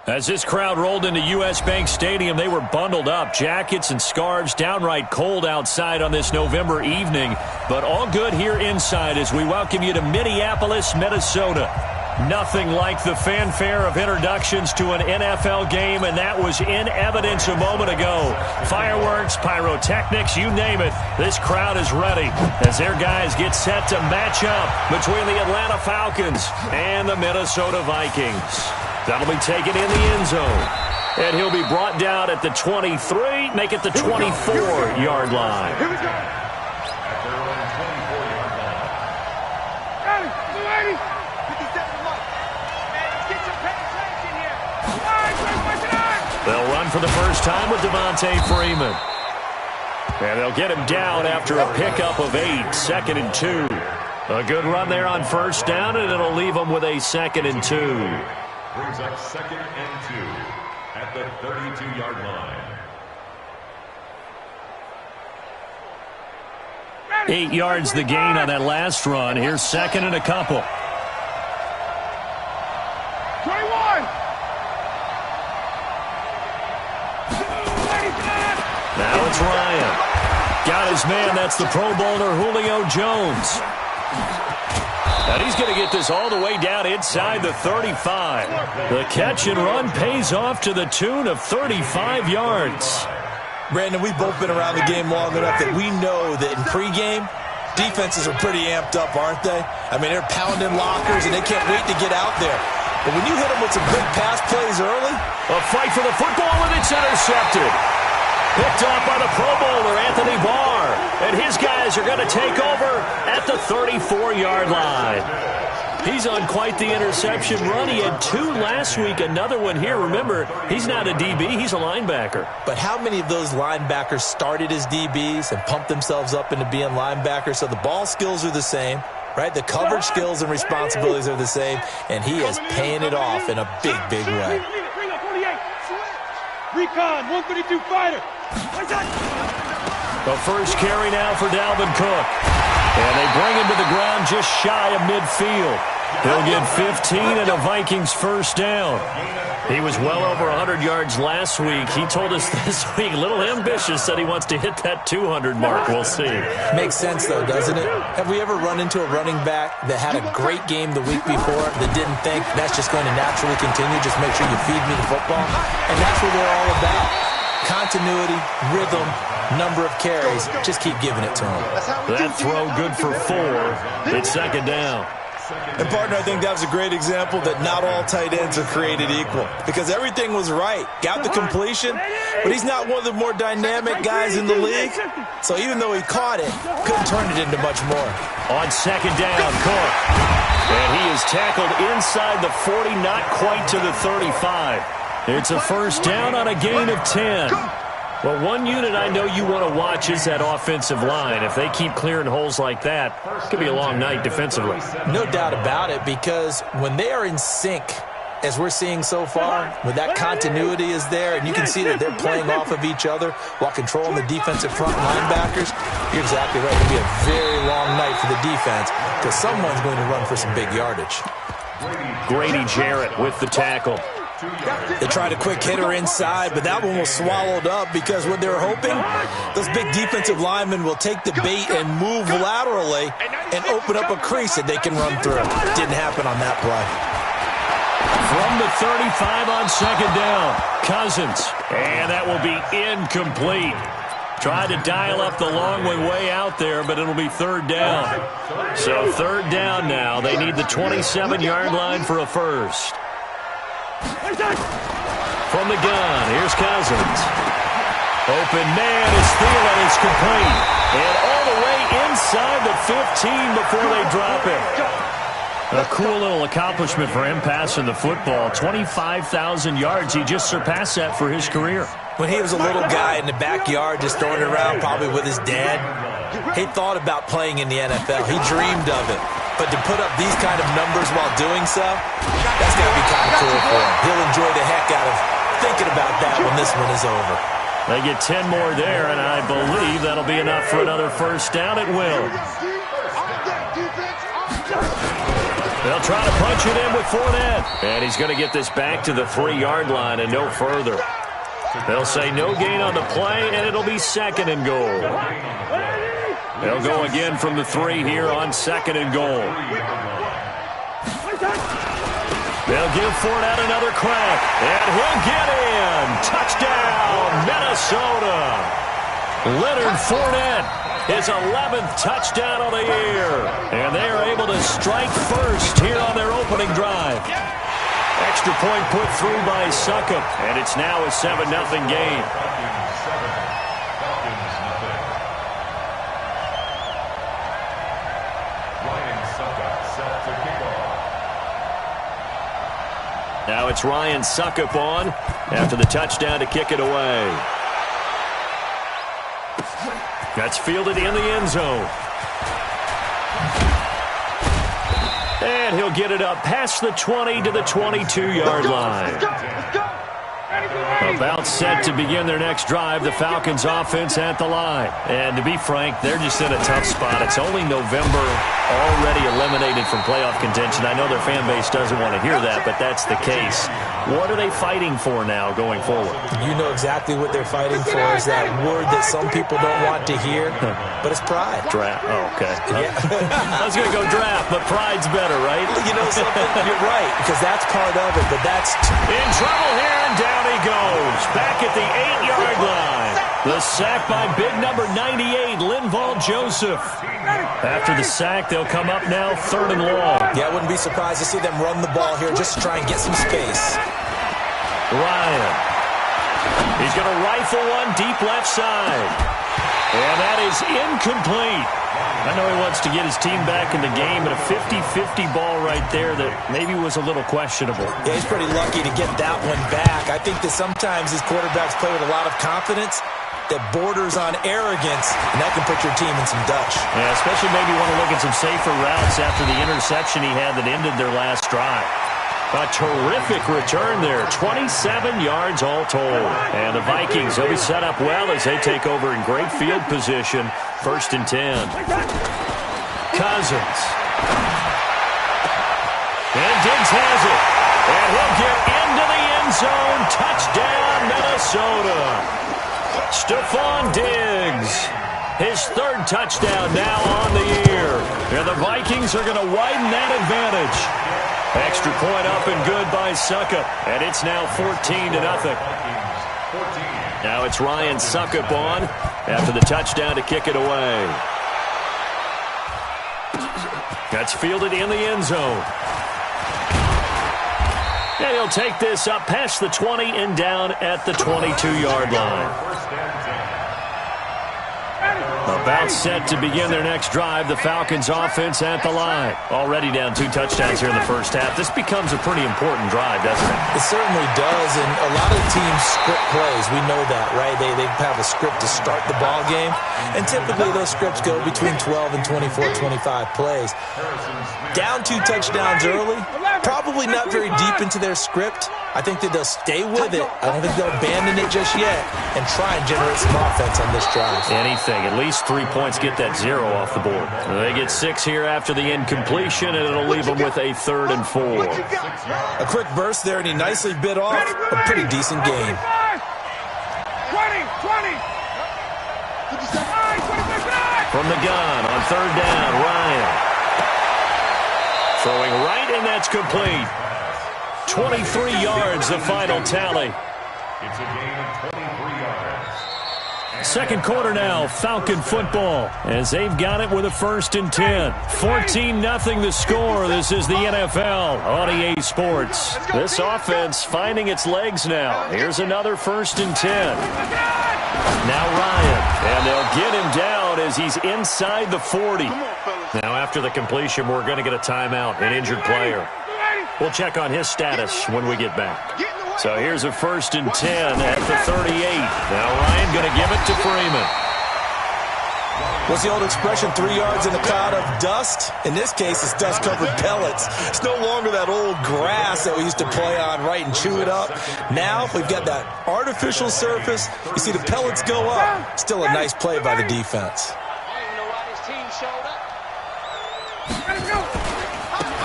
As this crowd rolled into U.S. Bank Stadium, they were bundled up, jackets and scarves, downright cold outside on this November evening. But all good here inside as we welcome you to Minneapolis, Minnesota. Nothing like the fanfare of introductions to an NFL game, and that was in evidence a moment ago. Fireworks, pyrotechnics, you name it. This crowd is ready as their guys get set to match up between the Atlanta Falcons and the Minnesota Vikings. That'll be taken in the end zone. And he'll be brought down at the 23, make it the 24-yard line. Here we go. At their own 24-yard line. Ready, ready. 57 left. Man, let's get some penetration here. All right, they'll run for the first time with Devontae Freeman. And they'll get him down after a pickup of 8, 2nd and 2. A good run there on first down, and it'll leave them with a 2nd and 2. Brings up 2nd and 2 at the 32-yard line. 8 yards the gain on that last run. Here's 2nd and a couple. 21. Now it's Ryan. Got his man. That's the Pro Bowler Julio Jones. And he's going to get this all the way down inside the 35. The catch and run pays off to the tune of 35 yards. Brandon, we've both been around the game long enough that we know that in pregame, defenses are pretty amped up, aren't they? I mean, they're pounding lockers, and they can't wait to get out there. But when you hit them with some big pass plays early... A fight for the football, and it's intercepted. Picked off by the Pro Bowler, Anthony Barr. And his guys are going to take over at the 34-yard line. He's on quite the interception run. He had 2 last week, another one here. Remember, he's not a DB, he's a linebacker. But how many of those linebackers started as DBs and pumped themselves up into being linebackers? So the ball skills are the same, right? The coverage skills and responsibilities are the same, and he is paying it off in a big, big way. Recon, 132 fighter. The first carry now for Dalvin Cook. And they bring him to the ground just shy of midfield. He'll get 15 and a Vikings first down. He was well over 100 yards last week. He told us this week, a little ambitious, said he wants to hit that 200 mark. We'll see. Makes sense, though, doesn't it? Have we ever run into a running back that had a great game the week before that didn't think that's just going to naturally continue? Just make sure you feed me the football. And that's what we're all about. Continuity, rhythm, number of carries. Just keep giving it to him. That throw good for 4. It's 2nd down. And, partner, I think that was a great example that not all tight ends are created equal because everything was right. Got the completion, but he's not one of the more dynamic guys in the league. So even though he caught it, couldn't turn it into much more. On 2nd down, Cook. And he is tackled inside the 40, not quite to the 35. It's a first down on a gain of 10. Well, one unit I know you want to watch is that offensive line. If they keep clearing holes like that, it could be a long night defensively. No doubt about it, because when they are in sync, as we're seeing so far, when that continuity is there, and you can see that they're playing off of each other while controlling the defensive front linebackers, you're exactly right. It'll be a very long night for the defense because someone's going to run for some big yardage. Grady Jarrett with the tackle. They tried a quick hitter inside, but that one was swallowed up because what they were hoping, those big defensive linemen will take the bait and move laterally and open up a crease that they can run through. Didn't happen on that play. From the 35 on 2nd down, Cousins. And that will be incomplete. Tried to dial up the long way out there, but it'll be 3rd down. So 3rd down now. They need the 27-yard line for a first. From the gun, here's Cousins. Open man is Thielen. It's complete. And all the way inside the 15 before they drop it. A cool little accomplishment for him passing the football. 25,000 yards. He just surpassed that for his career. When he was a little guy in the backyard just throwing it around, probably with his dad, he thought about playing in the NFL. He dreamed of it. But to put up these kind of numbers while doing so, that's got to be kind of cool for him. He'll enjoy the heck out of thinking about that when this one is over. They get 10 more there, and I believe that'll be enough for another first down. It will. They'll try to punch it in with Fournette. And he's going to get this back to the 3-yard line and no further. They'll say no gain on the play, and it'll be 2nd and goal. They'll go again from the 3 here on 2nd and goal. They'll give Fournette another crack, and he'll get in. Touchdown, Minnesota. Leonard Fournette, his 11th touchdown of the year. And they are able to strike first here on their opening drive. Extra point put through by Succop, and it's now a 7-0 game. Now it's Ryan Succop on after the touchdown to kick it away. That's fielded in the end zone. And he'll get it up past the 20 to the 22-yard line. About set to begin their next drive, the Falcons offense at the line. And to be frank, they're just in a tough spot. It's only November, already eliminated from playoff contention. I know their fan base doesn't want to hear that, but that's the case. What are they fighting for now going forward? You know exactly what they're fighting for is that word that some people don't want to hear, but it's pride. Draft. Oh, okay. Yeah. I was going to go draft, but pride's better, right? You know something? You're right, because that's part of it, but that's... In trouble here, and down he goes. Back at the 8-yard line. The sack by big number 98, Linval Joseph. After the sack, they'll come up now 3rd and long. Yeah, I wouldn't be surprised to see them run the ball here just to try and get some space. Ryan. He's going to rifle one deep left side. And that is incomplete. I know he wants to get his team back in the game, but a 50-50 ball right there that maybe was a little questionable. Yeah, he's pretty lucky to get that one back. I think that sometimes these quarterbacks play with a lot of confidence that borders on arrogance, and that can put your team in some Dutch. Yeah, especially maybe want to look at some safer routes after the interception he had that ended their last drive. A terrific return there, 27 yards all told. And the Vikings, they'll be set up well as they take over in great field position, 1st and 10. Cousins. And Diggs has it. And he'll get into the end zone. Touchdown, Minnesota. Stephon Diggs. His 3rd touchdown now on the year. And the Vikings are going to widen that advantage. Extra point up and good by Succop. And it's now 14-0. Now it's Ryan Succop on after the touchdown to kick it away. That's fielded in the end zone. And he'll take this up past the 20 and down at the 22-yard line. About set to begin their next drive, the Falcons offense at the line. Already down 2 touchdowns here in the first half. This becomes a pretty important drive, doesn't it? It certainly does, and a lot of teams script plays. We know that, right? They have a script to start the ball game, and typically those scripts go between 12 and 24, 25 plays. Down 2 touchdowns early, probably not very deep into their script. I think that they'll stay with it. I don't think they'll abandon it just yet and try and generate some offense on this drive. Anything. At least 3 points, get that 0 off the board. They get 6 here after the incompletion, and it'll leave them with a 3rd and 4. A quick burst there, and he nicely bit off a pretty decent game. 20. From the gun on 3rd down, Ryan. Throwing right, and that's complete. 23 yards, the final tally. It's a gain of 23 yards. Second quarter now, Falcon football, as they've got it with a 1st and 10. 14-0 the score. This is the NFL on EA Sports. This offense finding its legs now. Here's another 1st and 10. Now Ryan, and they'll get him down as he's inside the 40. Now after the completion, we're going to get a timeout, an injured player. We'll check on his status when we get back. So here's a 1st and 10 at the 38. Now Ryan going to give it to Freeman. What's the old expression, 3 yards in a cloud of dust? In this case, it's dust-covered pellets. It's no longer that old grass that we used to play on, right, and chew it up. Now we've got that artificial surface. You see the pellets go up. Still a nice play by the defense.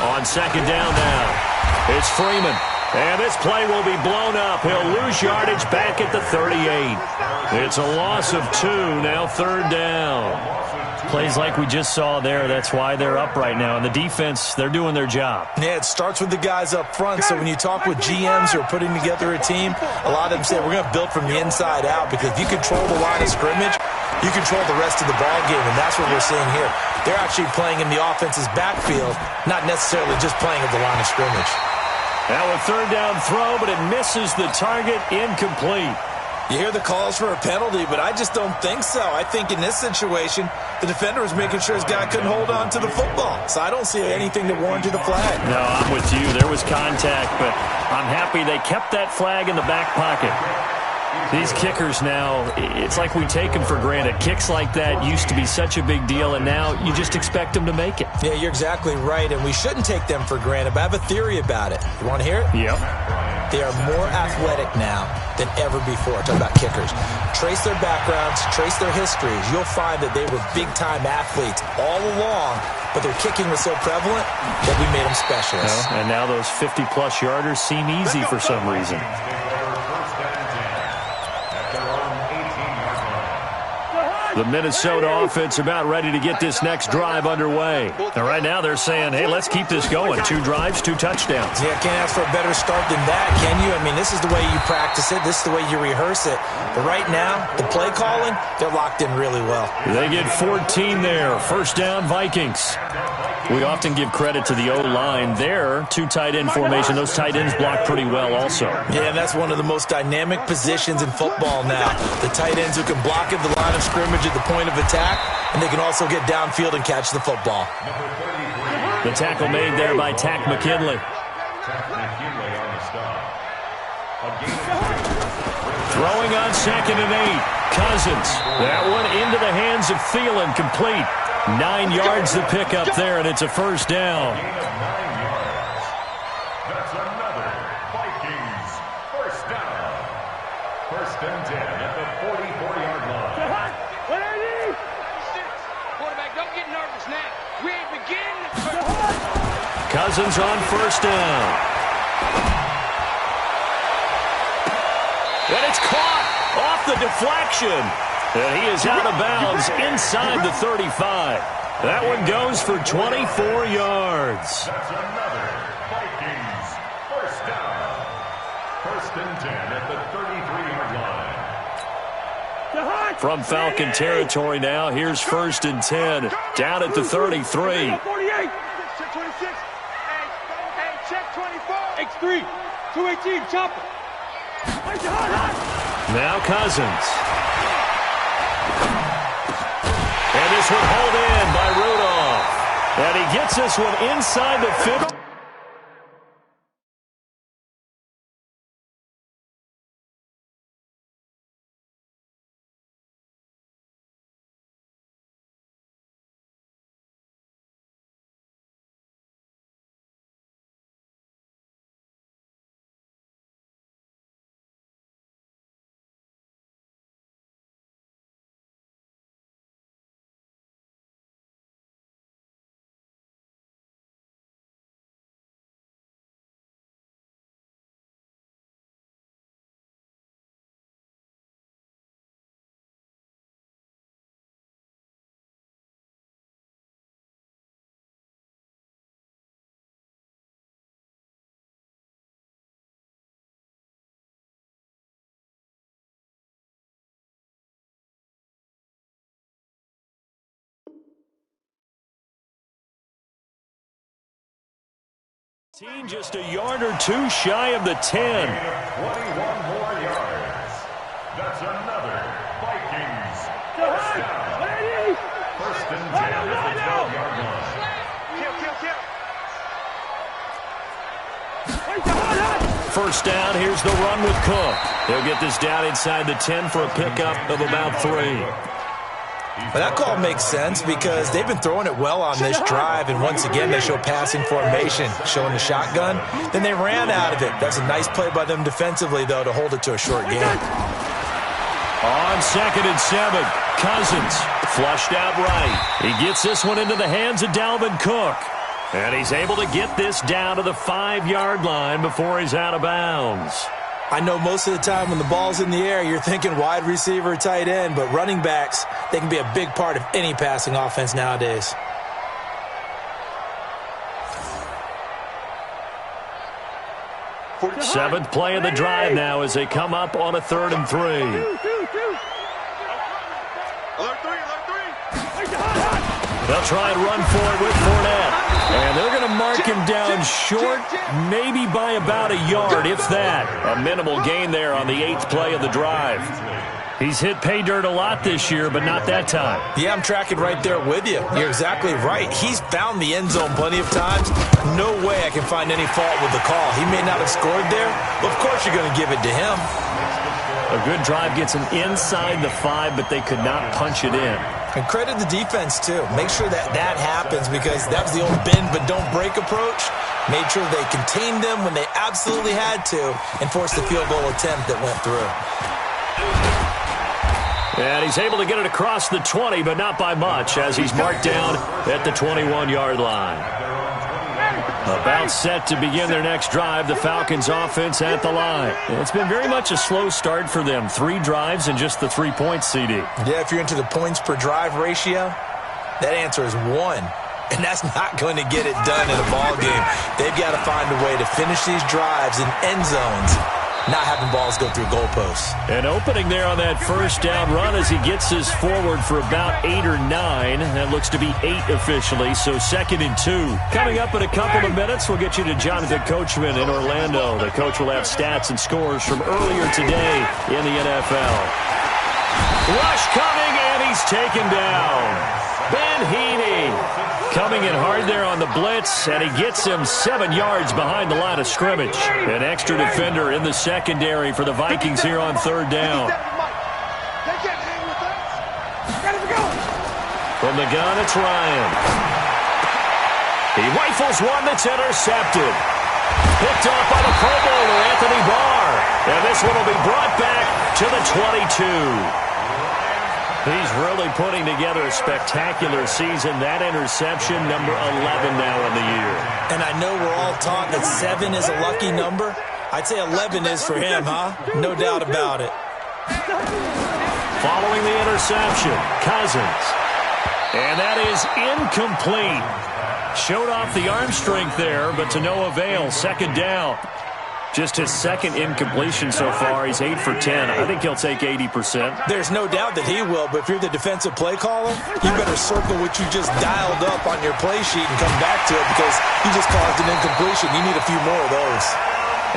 On second down now, it's Freeman. And this play will be blown up. He'll lose yardage back at the 38. It's a loss of 2, now third down. Plays like we just saw there, that's why they're up right now. And the defense, they're doing their job. Yeah, it starts with the guys up front. So when you talk with GMs who are putting together a team, a lot of them say we're going to build from the inside out, because if you control the line of scrimmage, you control the rest of the ball game, and that's what we're seeing here. They're actually playing in the offense's backfield, not necessarily just playing at the line of scrimmage. Now a third down throw, but it misses the target, incomplete. You hear the calls for a penalty, but I just don't think so. I think in this situation, the defender was making sure his guy couldn't hold on to the football. So I don't see anything to warrant the flag. No, I'm with you. There was contact, but I'm happy they kept that flag in the back pocket. These kickers now, it's like we take them for granted. Kicks like that used to be such a big deal, and now you just expect them to make it. Yeah, you're exactly right, and we shouldn't take them for granted, but I have a theory about it. You want to hear it? Yep. They are more athletic now than ever before. Talking about kickers. Trace their backgrounds, trace their histories. You'll find that they were big-time athletes all along, but their kicking was so prevalent that we made them specialists. And now those 50-plus yarders seem easy for some reason. The Minnesota offense about ready to get this next drive underway. And right now they're saying, hey, let's keep this going. 2 drives, 2 touchdowns. Yeah, can't ask for a better start than that, can you? I mean, this is the way you practice it. This is the way you rehearse it. But right now, the play calling, they're locked in really well. They get 14 there. First down, Vikings. We often give credit to the O-line there. 2 tight end formation. Those tight ends block pretty well also. Yeah, and that's one of the most dynamic positions in football now. The tight ends who can block at the line of scrimmage at the point of attack, and they can also get downfield and catch the football. The tackle made there by Tack McKinley. Throwing on second and 8. Cousins. That one into the hands of Thielen, complete. 9 yards to pick up there, and it's a first down. That's another Vikings first down. First and 10 at the 44-yard line. Quarterback, don't get nervous now. We ain't beginning. Cousins on first down. And it's caught off the deflection. And he is out of bounds inside the 35. That one goes for 24 yards. That's another Vikings first down. First and 10 at the 33-yard line. From Falcon territory now, here's first and 10. Down at the 33. 48. Check 26. Hey, check 24. X3. 218, chopper. Now Cousins. And this one hauled in by Rudolph. And he gets this one inside the 50. Team just a yard or 2 shy of the 10. 21 more yards. That's another Vikings first down. First and 10 at the 12-yard line. First down, here's the run with Cook. They'll get this down inside the 10 for a pickup of about 3. But that call makes sense because they've been throwing it well on this drive, and once again they show passing formation, showing the shotgun. Then they ran out of it. That's a nice play by them defensively, though, to hold it to a short gain. On second and 7, Cousins flushed out right. He gets this one into the hands of Dalvin Cook. And he's able to get this down to the 5-yard line before he's out of bounds. I know most of the time when the ball's in the air, you're thinking wide receiver, tight end, but running backs, they can be a big part of any passing offense nowadays. Seventh play of the drive now as they come up on a 3rd and 3. They'll try and run for it with Fournette. And they're going to mark him down short, maybe by about a yard, if that. A minimal gain there on the 8th play of the drive. He's hit pay dirt a lot this year, but not that time. Yeah, I'm tracking right there with you. You're exactly right. He's found the end zone plenty of times. No way I can find any fault with the call. He may not have scored there, but of course you're going to give it to him. A good drive gets him inside the 5, but they could not punch it in. And credit the defense, too. Make sure that happens because that was the old bend but don't break approach. Made sure they contained them when they absolutely had to and forced the field goal attempt that went through. And he's able to get it across the 20, but not by much as he's marked down at the 21-yard line. About set to begin their next drive, the Falcons offense at the line. It's been very much a slow start for them. 3 drives and just the 3 points, CD. Yeah, if you're into the points per drive ratio, that answer is 1. And that's not going to get it done in a ball game. They've got to find a way to finish these drives in end zones, not having balls go through goalposts. An opening there on that first down run as he gets his forward for about 8 or 9. That looks to be 8 officially, so 2nd and 2. Coming up in a couple of minutes, we'll get you to Jonathan Coachman in Orlando. The coach will have stats and scores from earlier today in the NFL. Rush coming, and he's taken down. Ben Heaney coming in hard there on the blitz, and he gets him 7 yards behind the line of scrimmage. An extra defender in the secondary for the Vikings here on 3rd down. From the gun, it's Ryan. He rifles one that's intercepted. Picked off by the Pro Bowler, Anthony Barr. And this one will be brought back to the 22. He's really putting together a spectacular season. That interception, number 11 now in the year. And I know we're all taught that 7 is a lucky number. I'd say 11 is for him, huh? No doubt about it. Following the interception, Cousins. And that is incomplete. Showed off the arm strength there, but to no avail. 2nd down. Just his 2nd incompletion so far. He's 8 for 10. I think he'll take 80%. There's no doubt that he will, but if you're the defensive play caller, you better circle what you just dialed up on your play sheet and come back to it because you just caused an incompletion. You need a few more of those.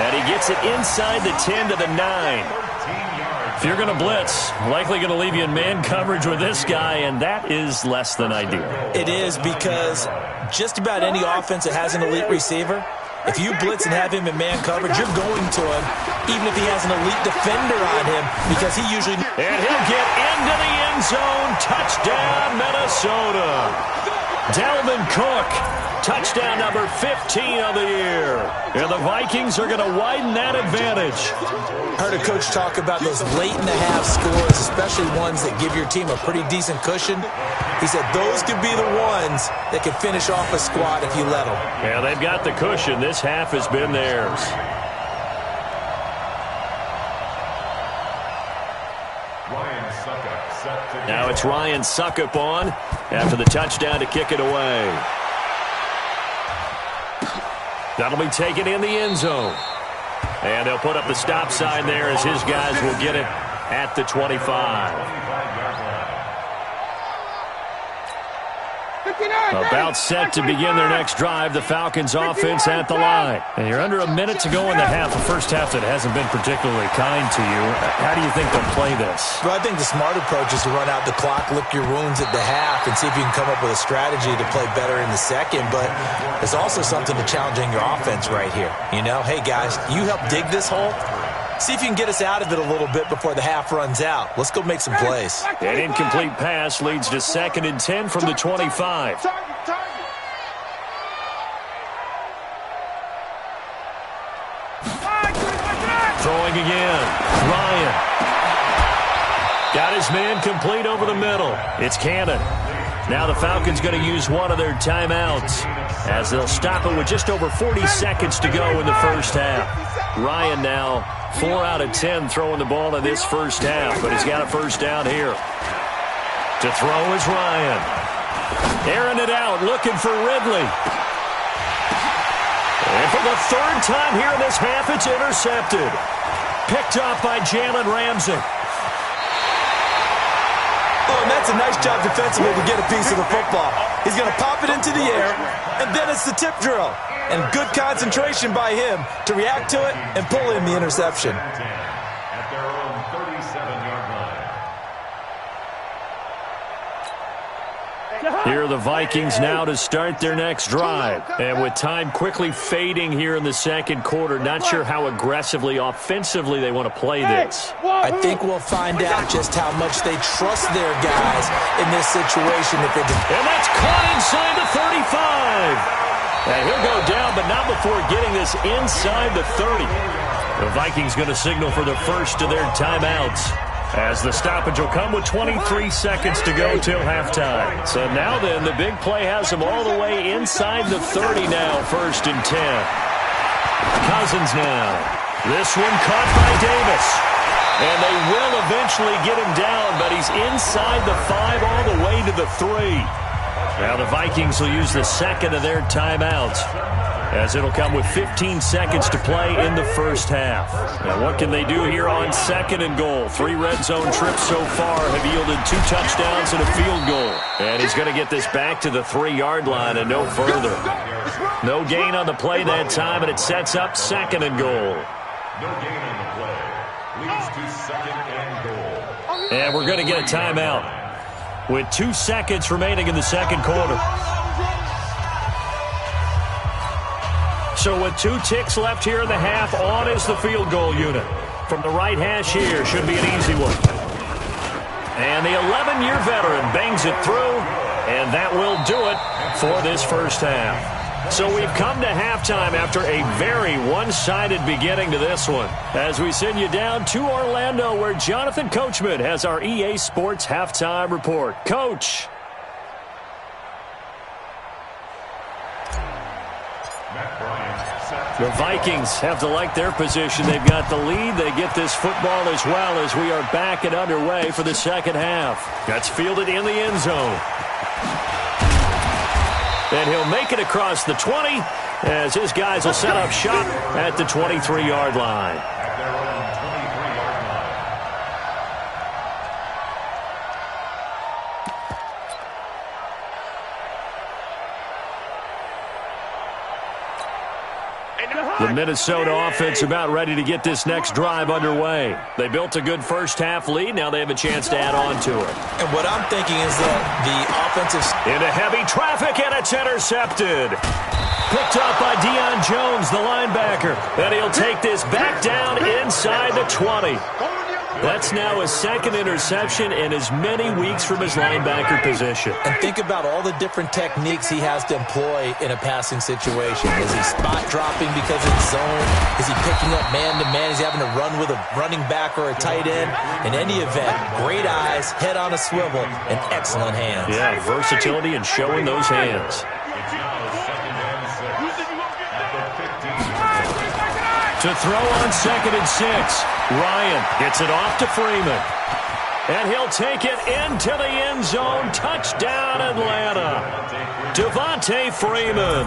And he gets it inside the 10 to the 9. If you're going to blitz, likely going to leave you in man coverage with this guy, and that is less than ideal. It is because just about any offense that has an elite receiver, if you blitz and have him in man coverage, you're going to him, even if he has an elite defender on him, because he usually... And he'll get into the end zone. Touchdown, Minnesota. Dalvin Cook, touchdown number 15 of the year. And the Vikings are going to widen that advantage. Heard a coach talk about those late-in-the-half scores, especially ones that give your team a pretty decent cushion. He said those could be the ones that could finish off a squad if you let them. Yeah, they've got the cushion. This half has been theirs. Now it's Ryan Suckup on after the touchdown to kick it away. That'll be taken in the end zone. And they'll put up the stop sign there as his guys will get it at the 25. About set to begin their next drive, the Falcons offense at the line. And you're under a minute to go in the half, a first half that hasn't been particularly kind to you. How do you think they'll play this? Well, I think the smart approach is to run out the clock, lick your wounds at the half, and see if you can come up with a strategy to play better in the second. But there's also something to challenging your offense right here. You know, hey, guys, you help dig this hole. See if you can get us out of it a little bit before the half runs out. Let's go make some plays. An incomplete pass leads to 2nd and 10 from the 25. Throwing again. Ryan. Got his man complete over the middle. It's Cannon. Now the Falcons going to use one of their timeouts as they'll stop it with just over 40 seconds to go in the first half. Ryan now 4 out of 10 throwing the ball in this first half, but he's got a first down here. To throw is Ryan. Airing it out, looking for Ridley. And for the third time here in this half, it's intercepted. Picked off by Jalen Ramsey. Oh, and that's a nice job defensively to get a piece of the football. He's going to pop it into the air, and then it's the tip drill. And good concentration by him to react to it and pull in the interception. At their own 37-yard line. Here are the Vikings now to start their next drive. And with time quickly fading here in the second quarter, not sure how aggressively, offensively they want to play this. I think we'll find out just how much they trust their guys in this situation. And that's caught inside the 35. And he'll go down, but not before getting this inside the 30. The Vikings going to signal for the first of their timeouts, as the stoppage will come with 23 seconds to go till halftime. So now then, the big play has them all the way inside the 30 now, 1st and 10. Cousins now. This one caught by Davis. And they will eventually get him down, but he's inside the 5 all the way to the 3. Now the Vikings will use the second of their timeouts, as it'll come with 15 seconds to play in the first half. Now what can they do here on 2nd and goal? 3 red zone trips so far have yielded 2 touchdowns and a field goal. And he's going to get this back to the 3-yard line and no further. No gain on the play that time, and it sets up 2nd and goal. No gain on the play. Leads to 2nd and goal. And we're going to get a timeout with 2 seconds remaining in the second quarter. So with 2 ticks left here in the half, on is the field goal unit. From the right hash here, should be an easy one. And the 11-year veteran bangs it through, and that will do it for this first half. So we've come to halftime after a very one-sided beginning to this one, as we send you down to Orlando, where Jonathan Coachman has our EA Sports halftime report. Coach. The Vikings have to like their position. They've got the lead. They get this football as well, as we are back and underway for the second half. That's fielded in the end zone. And he'll make it across the 20, as his guys will set up shop at the 23-yard line. At their own 23-yard line. The Minnesota offense about ready to get this next drive underway. They built a good first half lead. Now they have a chance to add on to it. And what I'm thinking is that the offensive... Into heavy traffic, and it's intercepted. Picked up by Deion Jones, the linebacker. And he'll take this back down inside the 20. That's now his 2nd interception in as many weeks from his linebacker position. And think about all the different techniques he has to employ in a passing situation. Is he spot dropping because it's zone? Is he picking up man-to-man? Is he having to run with a running back or a tight end? In any event, great eyes, head on a swivel, and excellent hands. Yeah, versatility and showing those hands. It's now 2nd and 6. At the 15. To throw on 2nd and 6. Ryan gets it off to Freeman. And he'll take it into the end zone. Touchdown, Atlanta. Devontae Freeman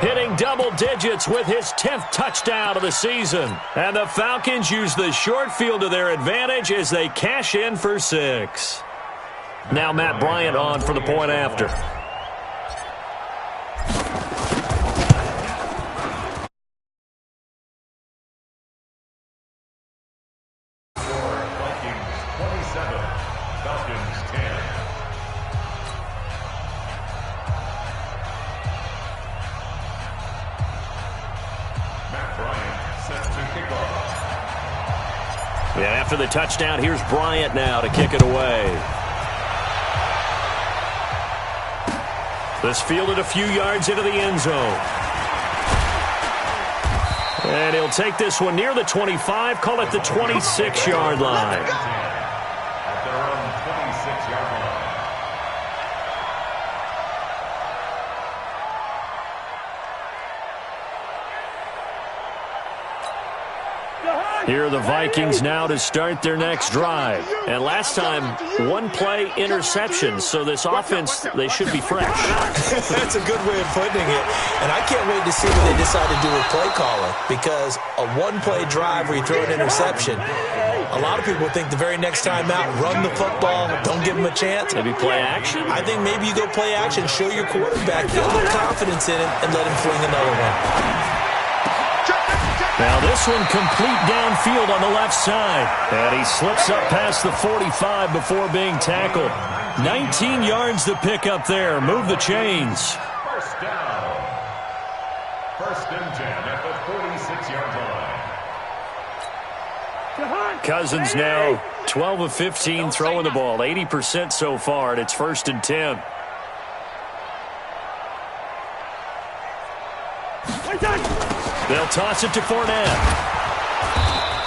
hitting double digits with his 10th touchdown of the season. And the Falcons use the short field to their advantage as they cash in for 6. Now Matt Bryant on for the point after. And after the touchdown, here's Bryant now to kick it away. This fielded a few yards into the end zone. And he'll take this one near the 25, call it the 26-yard line. At their own 26-yard Here are the Vikings now to start their next drive. And last time, one-play interception. So this offense, they should be fresh. That's a good way of putting it. And I can't wait to see what they decide to do with play calling, because a one-play drive where you throw an interception, a lot of people think the very next time out, run the football, don't give them a chance. Maybe play action? I think maybe you go play action, show your quarterback, get a little confidence in it, and let him fling another one. Now this one complete downfield on the left side. And he slips up past the 45 before being tackled. 19 yards to pick up there. Move the chains. First down. First and 10 at the 46-yard line. Cousins now 12 of 15 throwing the ball. 80% so far, and it's first and 10. They'll toss it to Fournette.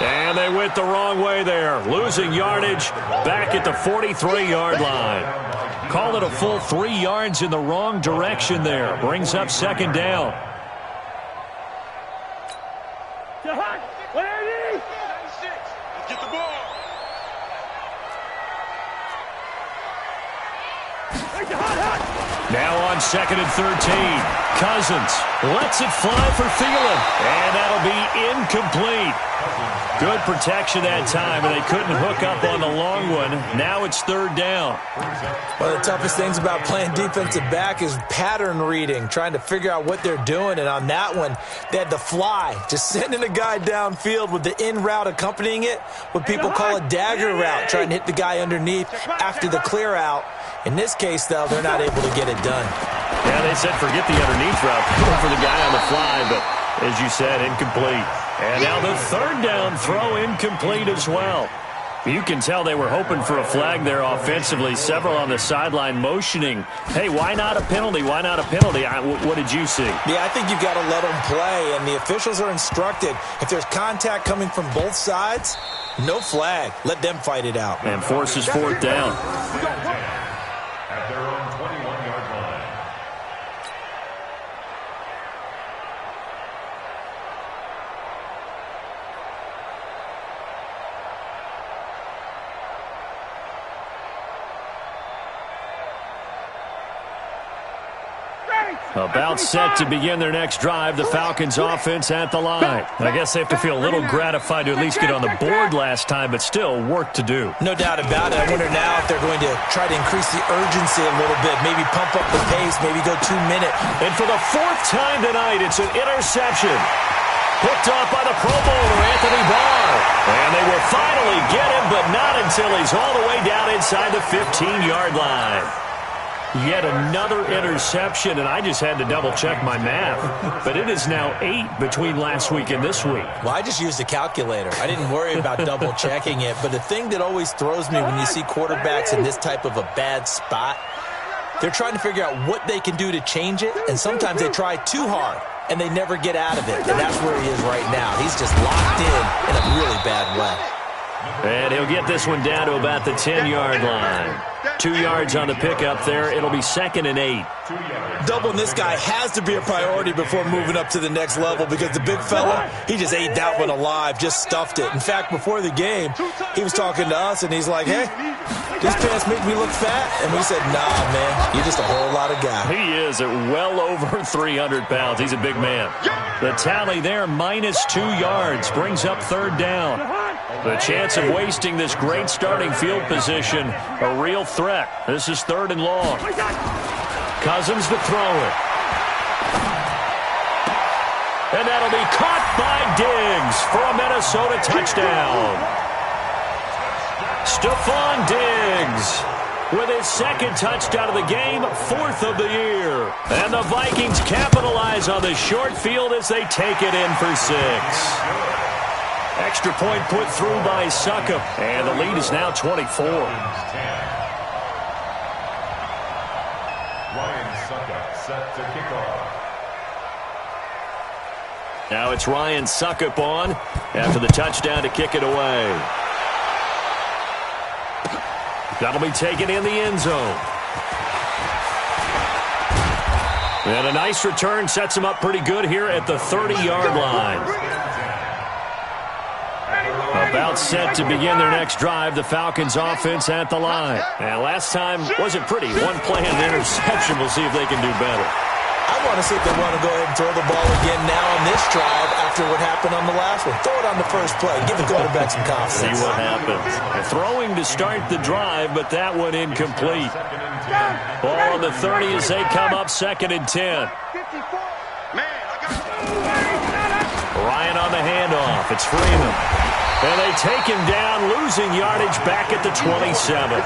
And they went the wrong way there. Losing yardage back at the 43-yard line. Call it a full 3 yards in the wrong direction there. Brings up second down. Get the ball. Now on second and 13. Cousins lets it fly for Thielen. And that'll be incomplete. Good protection that time, and they couldn't hook up on the long one. Now it's third down. One of the toughest things about playing defensive back is pattern reading, trying to figure out what they're doing. And on that one, they had to fly, just sending a guy downfield with the in route accompanying it, what people call a dagger route, trying to hit the guy underneath after the clear out. In this case, though, they're not able to get it done. Yeah, they said forget the underneath route, go for the guy on the fly, but as you said, incomplete. And now the third down throw incomplete as well. You can tell they were hoping for a flag there offensively. Several on the sideline motioning, hey, why not a penalty? Why not a penalty? What did you see? Yeah, I think you've got to let them play, and the officials are instructed. If there's contact coming from both sides, no flag. Let them fight it out. And forces fourth down. At their own 21-yard line. About set to begin their next drive, the Falcons offense at the line. I guess they have to feel a little gratified to at least get on the board last time, but still work to do. No doubt about it. I wonder now if they're going to try to increase the urgency a little bit, maybe pump up the pace, maybe go 2 minutes. And for the fourth time tonight, it's an interception. Picked off by the Pro Bowler, Anthony Barr. And they will finally get him, but not until he's all the way down inside the 15-yard line. Yet another interception, and I just had to double-check my math. But it is now 8 between last week and this week. Well, I just used a calculator. I didn't worry about double-checking it. But the thing that always throws me when you see quarterbacks in this type of a bad spot, they're trying to figure out what they can do to change it, and sometimes they try too hard, and they never get out of it. And that's where he is right now. He's just locked in a really bad way. And he'll get this one down to about the 10-yard line. 2 yards on the pickup there. It'll be second and 8. Doubling this guy has to be a priority before moving up to the next level, because the big fella, he just ate that one alive, just stuffed it. In fact, before the game, he was talking to us, and he's like, hey, these pants make me look fat? And we said, nah, man, you're just a whole lot of guy. He is at well over 300 pounds. He's a big man. The tally there, minus 2 yards, brings up third down. The chance of wasting this great starting field position, a real threat. This is third and long. Cousins to throw it. And that'll be caught by Diggs for a Minnesota touchdown. Stephon Diggs with his second touchdown of the game, 4th of the year. And the Vikings capitalize on the short field as they take it in for 6. Extra point put through by Succop, and the lead is now 24. Ryan Succop set to kick off. Now it's Ryan Succop on after the touchdown to kick it away. That'll be taken in the end zone. And a nice return sets him up pretty good here at the 30-yard line. About set to begin their next drive, the Falcons offense at the line. And last time wasn't pretty. One play and an interception. We'll see if they can do better. I want to see if they want to go ahead and throw the ball again now on this drive after what happened on the last one. Throw it on the first play. Give the quarterback some confidence. See what happens. They're throwing to start the drive, but that one incomplete. Ball on the 30 as they come up 2nd and 10. Ryan on the handoff. It's Freeman. And they take him down, losing yardage back at the 27.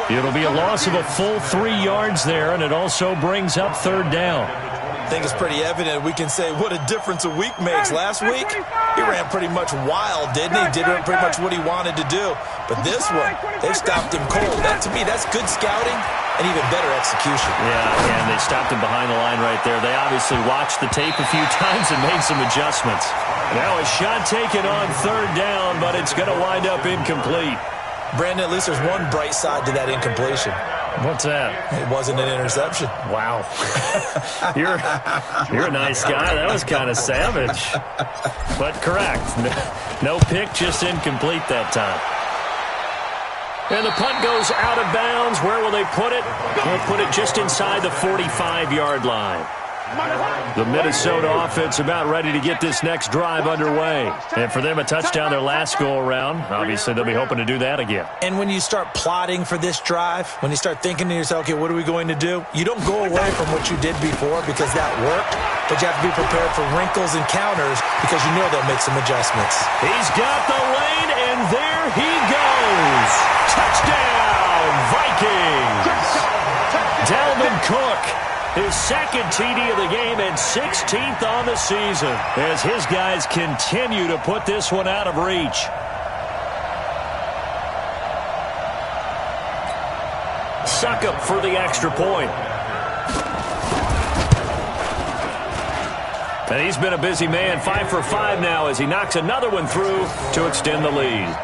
It'll be a loss of a full 3 yards there, and it also brings up 3rd down. I think it's pretty evident. We can say what a difference a week makes. Last week, he ran pretty much wild, didn't he? Did pretty much what he wanted to do. But this one, they stopped him cold. That, to me, that's good scouting and even better execution. Yeah, and they stopped him behind the line right there. They obviously watched the tape a few times and made some adjustments. Now a shot taken on 3rd down, but it's going to wind up incomplete. Brandon, at least there's one bright side to that incompletion. What's that? It wasn't an interception. Wow. You're a nice guy. That was kind of savage. But correct. No pick, just incomplete that time. And the punt goes out of bounds. Where will they put it? They'll put it just inside the 45-yard line. The Minnesota offense about ready to get this next drive underway. And for them, a touchdown their last go-around. Obviously, they'll be hoping to do that again. And when you start plotting for this drive, when you start thinking to yourself, okay, what are we going to do? You don't go away from what you did before because that worked, but you have to be prepared for wrinkles and counters because you know they'll make some adjustments. He's got the lane, and there he goes. Touchdown, Vikings. Dalvin Cook. His 2nd TD of the game and 16th on the season as his guys continue to put this one out of reach. Suckup for the extra point. And he's been a busy man, 5 for 5 now as he knocks another one through to extend the lead.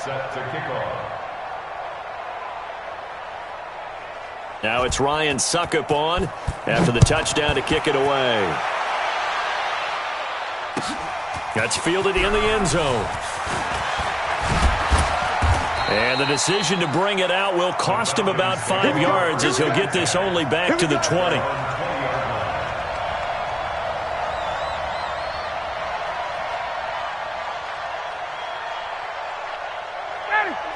Set to kick off. Now it's Ryan Suckup on after the touchdown to kick it away. That's fielded in the end zone. And the decision to bring it out will cost him about 5 yards as he'll get this only back to the 20.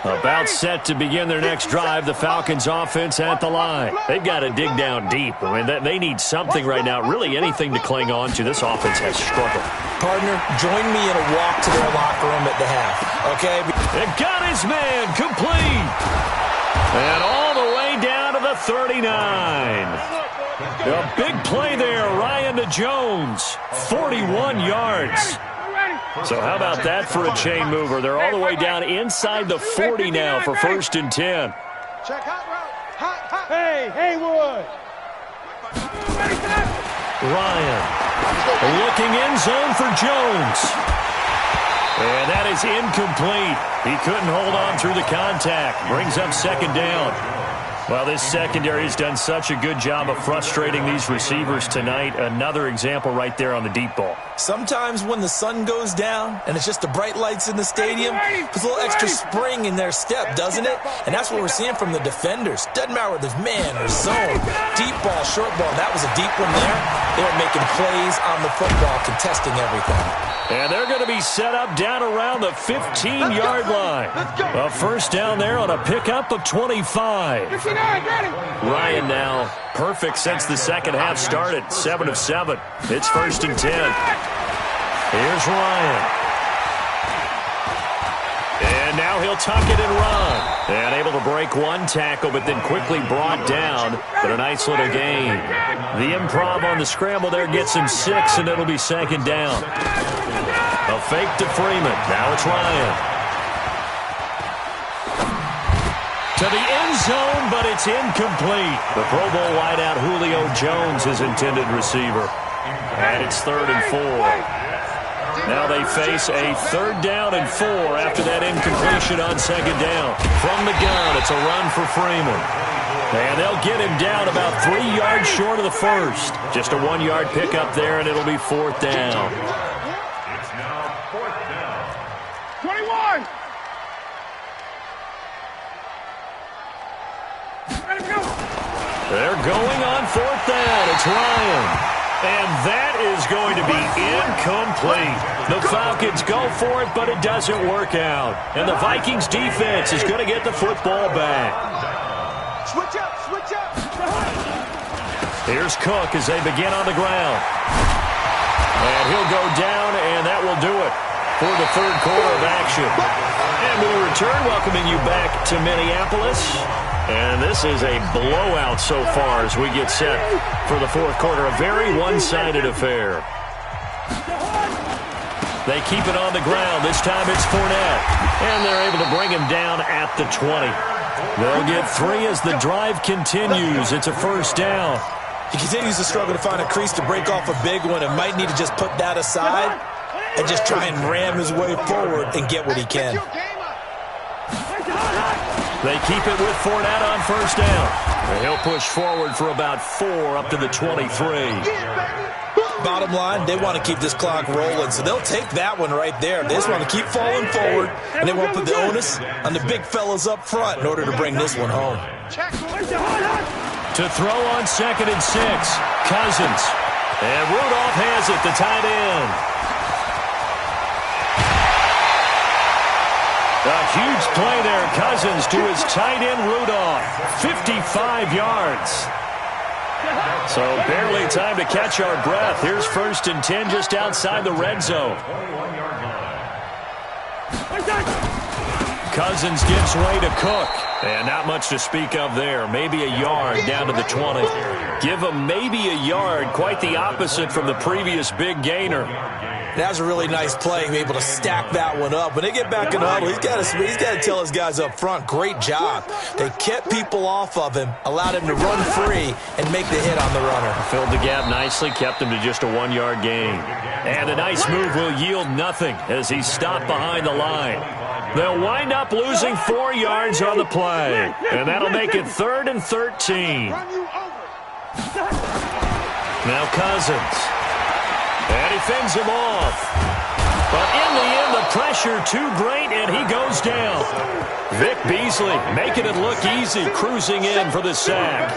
About set to begin their next drive, the Falcons offense at the line. They've got to dig down deep. I mean, they need something right now, really anything to cling on to. This offense has struggled. Partner, join me in a walk to their locker room at the half, okay? It got his man complete. And all the way down to the 39. A big play there, Ryan to Jones. 41 yards. So how about that for a chain mover? They're all the way down inside the 40 now for 1st and 10. Check hot route. Hey, Haywood. Ryan looking end zone for Jones. And that is incomplete. He couldn't hold on through the contact. Brings up 2nd down. Well, this secondary has done such a good job of frustrating these receivers tonight. Another example right there on the deep ball. Sometimes when the sun goes down and it's just the bright lights in the stadium, there's a little extra spring in their step, doesn't it? And that's what we're seeing from the defenders. Doesn't matter whether there's man or zone, deep ball, short ball. That was a deep one there. They were making plays on the football, contesting everything. And they're going to be set up down around the 15-yard line. A 1st down there on a pickup of 25. Ryan now perfect since the second half started. 7 of 7. It's 1st and 10. Here's Ryan. And now he'll tuck it and run. And able to break one tackle, but then quickly brought down. But a nice little gain. The improv on the scramble there gets him 6, and it'll be 2nd down. A fake to Freeman. Now it's Ryan. To the end zone, but it's incomplete. The Pro Bowl wideout Julio Jones, his intended receiver. And it's 3rd and 4. Now they face a 3rd down and 4 after that incompletion on 2nd down. From the gun, it's a run for Freeman. And they'll get him down about 3 yards short of the first. Just a 1-yard pickup there, and it'll be 4th down. It's now 4th down. 21! Ready to go! They're going on 4th down. It's Ryan. And that is going to be incomplete. The Falcons go for it, but it doesn't work out. And the Vikings defense is going to get the football back. Switch up, switch up! Here's Cook as they begin on the ground. And he'll go down, and that will do it for the 3rd quarter of action. And we'll return, welcoming you back to Minneapolis. And this is a blowout so far as we get set for the 4th quarter. A very one-sided affair. They keep it on the ground. This time it's Fournette. And they're able to bring him down at the 20. They'll get 3 as the drive continues. It's a 1st down. He continues to struggle to find a crease to break off a big one and might need to just put that aside and just try and ram his way forward and get what he can. They keep it with Fournette on 1st down. And he'll push forward for about 4 up to the 23. Bottom line, they want to keep this clock rolling, so they'll take that one right there. They just want to keep falling forward, and they won't put the onus on the big fellas up front in order to bring this one home. To throw on 2nd and 6, Cousins. And Rudolph has it, the tight end. A huge play there, Cousins to his tight end, Rudolph. 55 yards. So barely time to catch our breath. Here's 1st and 10 just outside the red zone. Cousins gives way to Cook. And not much to speak of there. Maybe a yard down to the 20. Give him maybe a yard. Quite the opposite from the previous big gainer. That was a really nice play, able to stack that one up. When they get back in the huddle, he's got to tell his guys up front, great job. They kept people off of him, allowed him to run free, and make the hit on the runner. Filled the gap nicely, kept him to just a 1-yard gain. And a nice move will yield nothing as he's stopped behind the line. They'll wind up losing 4 yards on the play. And that'll make it 3rd and 13. Now Cousins. And he fends him off. But in the end, the pressure too great, and he goes down. Vic Beasley making it look easy, cruising in for the sack.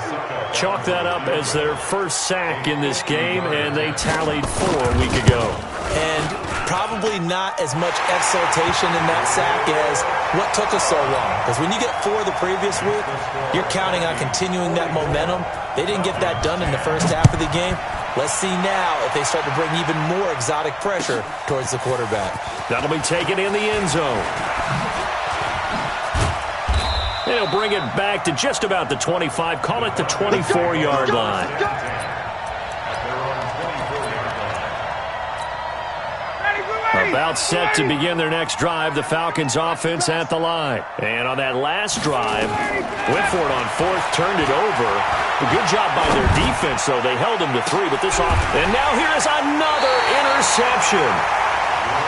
Chalk that up as their first sack in this game, and they tallied 4 a week ago. And probably not as much exultation in that sack as what took us so long. Because when you get 4 the previous week, you're counting on continuing that momentum. They didn't get that done in the first half of the game. Let's see now if they start to bring even more exotic pressure towards the quarterback. That'll be taken in the end zone. They'll bring it back to just about the 25. Call it the 24-yard line. About set to begin their next drive, the Falcons offense at the line. And on that last drive, went for it on 4th, turned it over. A good job by their defense, though. They held them to 3, but this off. And now here's another interception.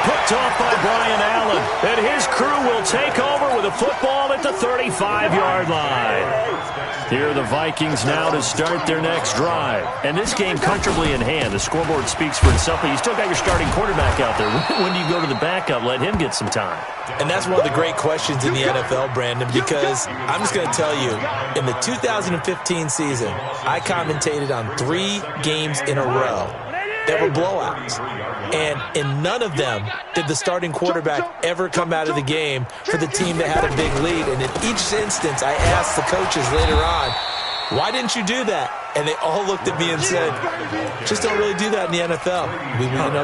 Picked off by Brian Allen. And his crew will take over with a football at the 35-yard line. Here are the Vikings now to start their next drive. And this game comfortably in hand. The scoreboard speaks for itself, but you still got your starting quarterback out there. When do you go to the backup? Let him get some time. And that's one of the great questions in the NFL, Brandon, because I'm just going to tell you, in the 2015 season, I commentated on 3 games in a row. There were blowouts. And in none of them did the starting quarterback ever come out of the game for the team that had a big lead. And in each instance, I asked the coaches later on, why didn't you do that? And they all looked at me and said, just don't really do that in the NFL.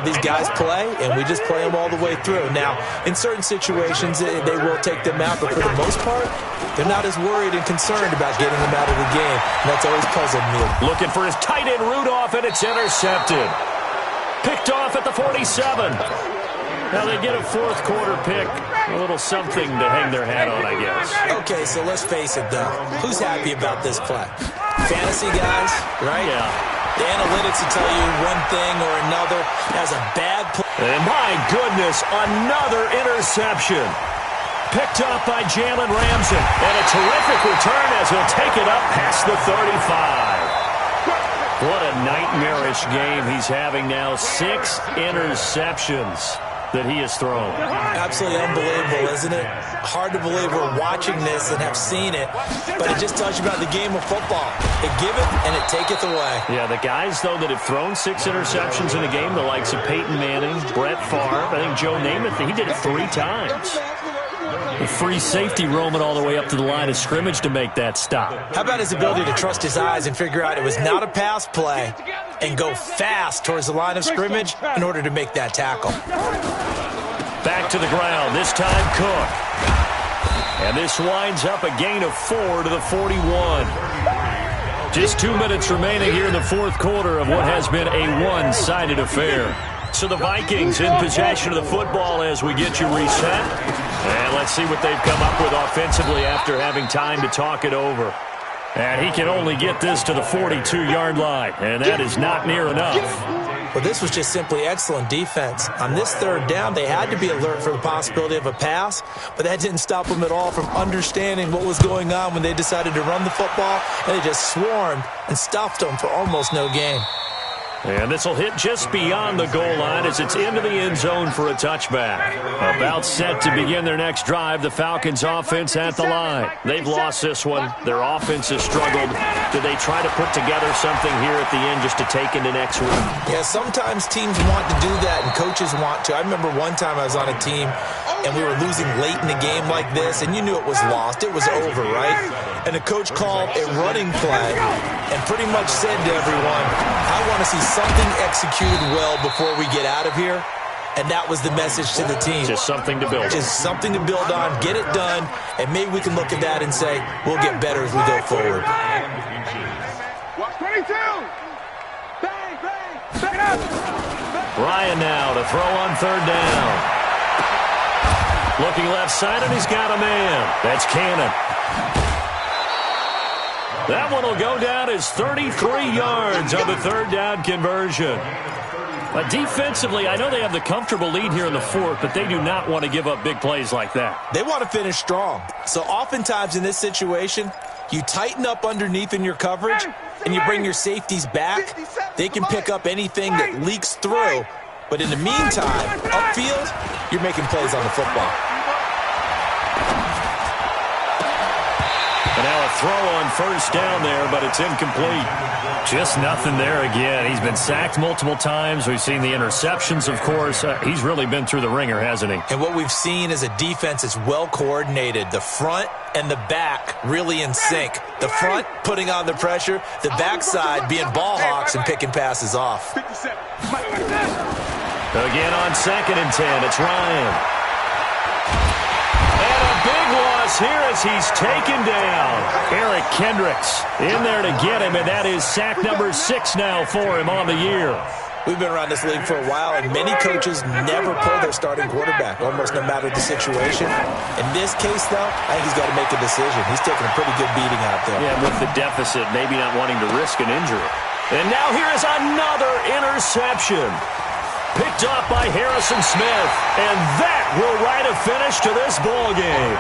These guys play, and we just play them all the way through. Now, in certain situations, they will take them out, but for the most part, they're not as worried and concerned about getting them out of the game. And that's always puzzled me. Looking for his tight end, Rudolph, and it's intercepted. Picked off at the 47. Now they get a 4th quarter pick. A little something to hang their hat on, I guess. Okay, so let's face it, though. Who's happy about this play? Fantasy guys, right? Yeah. The analytics will tell you one thing or another. As a bad play. And my goodness, another interception. Picked up by Jalen Ramsey. And a terrific return as he'll take it up past the 35. What a nightmarish game he's having now. 6 interceptions that he has thrown. Absolutely unbelievable, isn't it? Hard to believe we're watching this and have seen it, but it just tells you about the game of football. It giveth and it taketh away. Yeah, the guys, though, that have thrown 6 interceptions in a game, the likes of Peyton Manning, Brett Favre, I think Joe Namath, he did it 3 times. A free safety roaming all the way up to the line of scrimmage to make that stop. How about his ability to trust his eyes and figure out it was not a pass play and go fast towards the line of scrimmage in order to make that tackle. Back to the ground, this time Cook. And this winds up a gain of 4 to the 41. Just 2 minutes remaining here in the fourth quarter of what has been a one-sided affair. So the Vikings in possession of the football as we get you reset. And let's see what they've come up with offensively after having time to talk it over. And he can only get this to the 42-yard line, and that is not near enough. Well, this was just simply excellent defense. On this third down, they had to be alert for the possibility of a pass, but that didn't stop them at all from understanding what was going on when they decided to run the football, and they just swarmed and stuffed them for almost no gain. And this will hit just beyond the goal line as it's into the end zone for a touchback. About set to begin their next drive, the Falcons offense at the line. They've lost this one. Their offense has struggled. Do they try to put together something here at the end just to take into next week? Yeah, sometimes teams want to do that and coaches want to. I remember one time I was on a team and we were losing late in the game like this, and you knew it was lost. It was over, right? And the coach called a running play and pretty much said to everyone, I want to see something executed well before we get out of here. And that was the message to the team. Just something to build on. Just something to build on, get it done, and maybe we can look at that and say, we'll get better as we go forward. Watch 22. Bang, bang, back it up. Ryan now to throw on third down. Looking left side, and he's got a man. That's Cannon. That one will go down as 33 yards on the third down conversion. Defensively, I know they have the comfortable lead here in the fourth, but they do not want to give up big plays like that. They want to finish strong. So oftentimes in this situation, you tighten up underneath in your coverage, and you bring your safeties back. They can pick up anything that leaks through. But in the meantime, upfield, you're making plays on the football. And now a throw on first down there, but it's incomplete. Just nothing there again. He's been sacked multiple times. We've seen the interceptions, of course. He's really been through the ringer, hasn't he? And what we've seen is a defense that's well coordinated. The front and the back really in sync. The front putting on the pressure, the backside being ball hawks and picking passes off. Again on 2nd and 10, it's Ryan. And a big loss here as he's taken down. Eric Kendricks in there to get him, and that is sack number 6 now for him on the year. We've been around this league for a while, and many coaches never pull their starting quarterback, almost no matter the situation. In this case, though, I think he's got to make a decision. He's taking a pretty good beating out there. Yeah, with the deficit, maybe not wanting to risk an injury. And now here is another interception. Picked off by Harrison Smith, and that will write a finish to this ball game.